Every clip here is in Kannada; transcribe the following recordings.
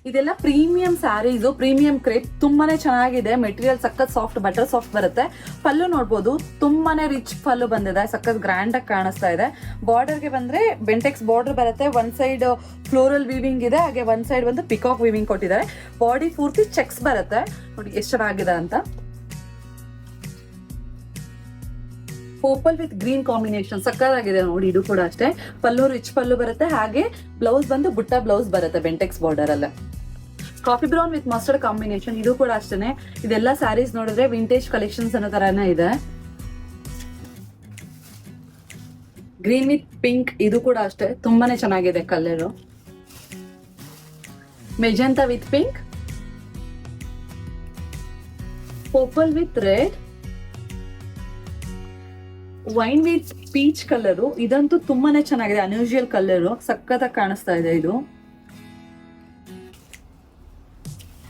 ಇದೆಲ್ಲ ಪ್ರೀಮಿಯಂ ಸ್ಯಾರೀಸು, ಪ್ರೀಮಿಯಂ ಕ್ರೇಪ್, ತುಂಬಾನೇ ಚೆನ್ನಾಗಿದೆ. ಮೆಟೀರಿಯಲ್ ಸಖತ್ ಸಾಫ್ಟ್, ಬಟರ್ ಸಾಫ್ಟ್ ಬರುತ್ತೆ. ಪಲ್ಲು ನೋಡ್ಬೋದು, ತುಂಬಾನೇ ರಿಚ್ ಪಲ್ಲು ಬಂದಿದೆ, ಸಖತ್ ಗ್ರ್ಯಾಂಡ್ ಆಗಿ ಕಾಣಿಸ್ತಾ ಇದೆ. ಬಾರ್ಡರ್ಗೆ ಬಂದ್ರೆ ಬೆಂಟೆಕ್ಸ್ ಬಾರ್ಡರ್ ಬರುತ್ತೆ. ಒಂದ್ ಸೈಡ್ ಫ್ಲೋರಲ್ ವೀವಿಂಗ್ ಇದೆ, ಹಾಗೆ ಒಂದ್ ಸೈಡ್ ಬಂದು ಪಿಕಾಕ್ ವೀವಿಂಗ್ ಕೊಟ್ಟಿದ್ದಾರೆ. ಬಾಡಿ ಪೂರ್ತಿ ಚೆಕ್ಸ್ ಬರುತ್ತೆ. ನೋಡಿ ಎಷ್ಟು ಚೆನ್ನಾಗಿದೆ ಅಂತ. ಪರ್ಪಲ್ ವಿತ್ ಗ್ರೀನ್ ಕಾಂಬಿನೇಷನ್ ಸಕ್ಕತ್ತಾಗಿದೆ ನೋಡಿ. ಇದು ಕೂಡ ಅಷ್ಟೇ, ಪಲ್ಲು ರಿಚ್ ಪಲ್ಲು ಬರುತ್ತೆ. ಹಾಗೆ ಬ್ಲೌಸ್ ಬಂದು ಬುಟ್ಟ ಬ್ಲೌಸ್ ಬರುತ್ತೆ ಬೆಂಟೆಕ್ಸ್ ಬಾರ್ಡರ್ ಅಲ್ಲ. Coffee brown with mustard combination, ಇದು ಕೂಡ ಅಷ್ಟೇನೆ. ಇದೆಲ್ಲ ಸ್ಯಾರೀಸ್ ನೋಡಿದ್ರೆ ವಿಂಟೇಜ್ ಕಲೆಕ್ಷನ್ಸ್ ಅನ್ನೋ ತರಾನೇ ಇದೆ. ಗ್ರೀನ್ ವಿತ್ ಪಿಂಕ್, ಇದು ಕೂಡ ಅಷ್ಟೇ ತುಂಬಾನೇ ಚೆನ್ನಾಗಿದೆ colour. Magenta with pink, purple with red, wine with peach colour. ಇದಂತೂ ತುಂಬಾನೇ ಚೆನ್ನಾಗಿದೆ, ಅನ್ಯೂಶುವಲ್ ಕಲರು, ಸಖತ್ತಾಗಿ ಕಾಣಿಸ್ತಾ ಇದೆ ಇದು.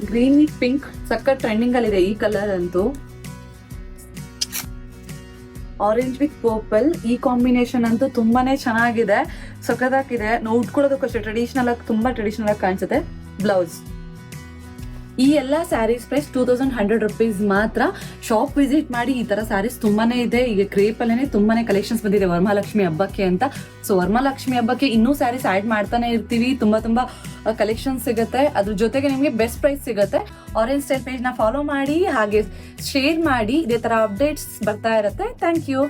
ಗ್ರೀನ್ ವಿತ್ ಪಿಂಕ್ ಸಖತ್ ಟ್ರೆಂಡಿಂಗ್ ಅಲ್ಲಿ ಇದೆ ಈ ಕಲರ್ ಅಂತೂ. ಆರೆಂಜ್ ವಿತ್ ಪರ್ಪಲ್, ಈ ಕಾಂಬಿನೇಷನ್ ಅಂತೂ ತುಂಬಾನೇ ಚೆನ್ನಾಗಿದೆ, ಸಖತ್ತಾಗಿದೆ. ಉಟ್ಕೊಳ್ಳೋದಕ್ಕೂ ಅಷ್ಟೇ ಟ್ರೆಡಿಷನಲ್ ಆಗಿ, ತುಂಬಾ ಟ್ರೆಡಿಷನಲ್ ಆಗಿ ಕಾಣಿಸುತ್ತೆ. ಬ್ಲೌಸ್. ಈ ಎಲ್ಲ ಸ್ಯಾರೀಸ್ ಪ್ರೈಸ್ 2100 rupees ಮಾತ್ರ. ಶಾಪ್ ವಿಸಿಟ್ ಮಾಡಿ. ಈ ತರ ಸ್ಯಾರೀಸ್ ತುಂಬಾನೇ ಇದೆ. ಈಗ ಕ್ರೇಪ್ ಅಲ್ಲೇನೆ ತುಂಬಾನೇ ಕಲೆಕ್ಷನ್ಸ್ ಬಂದಿದೆ ವರಮಹಾಲಕ್ಷ್ಮಿ ಹಬ್ಬಕ್ಕೆ ಅಂತ. ಸೊ ವರಮಹಾಲಕ್ಷ್ಮಿ ಹಬ್ಬಕ್ಕೆ ಇನ್ನೂ ಸ್ಯಾರೀಸ್ ಆಡ್ ಮಾಡ್ತಾನೆ ಇರ್ತೀವಿ. ತುಂಬಾ ಕಲೆಕ್ಷನ್ ಸಿಗುತ್ತೆ. ಅದ್ರ ಜೊತೆಗೆ ನಿಮಗೆ ಬೆಸ್ಟ್ ಪ್ರೈಸ್ ಸಿಗುತ್ತೆ. ಆರೆಂಜ್ ಸ್ಟೈಲ್ ಪೇಜ್ ನ ಫಾಲೋ ಮಾಡಿ, ಹಾಗೆ ಶೇರ್ ಮಾಡಿ. ಇದೇ ತರ ಅಪ್ಡೇಟ್ಸ್ ಬರ್ತಾ ಇರುತ್ತೆ. Thank you.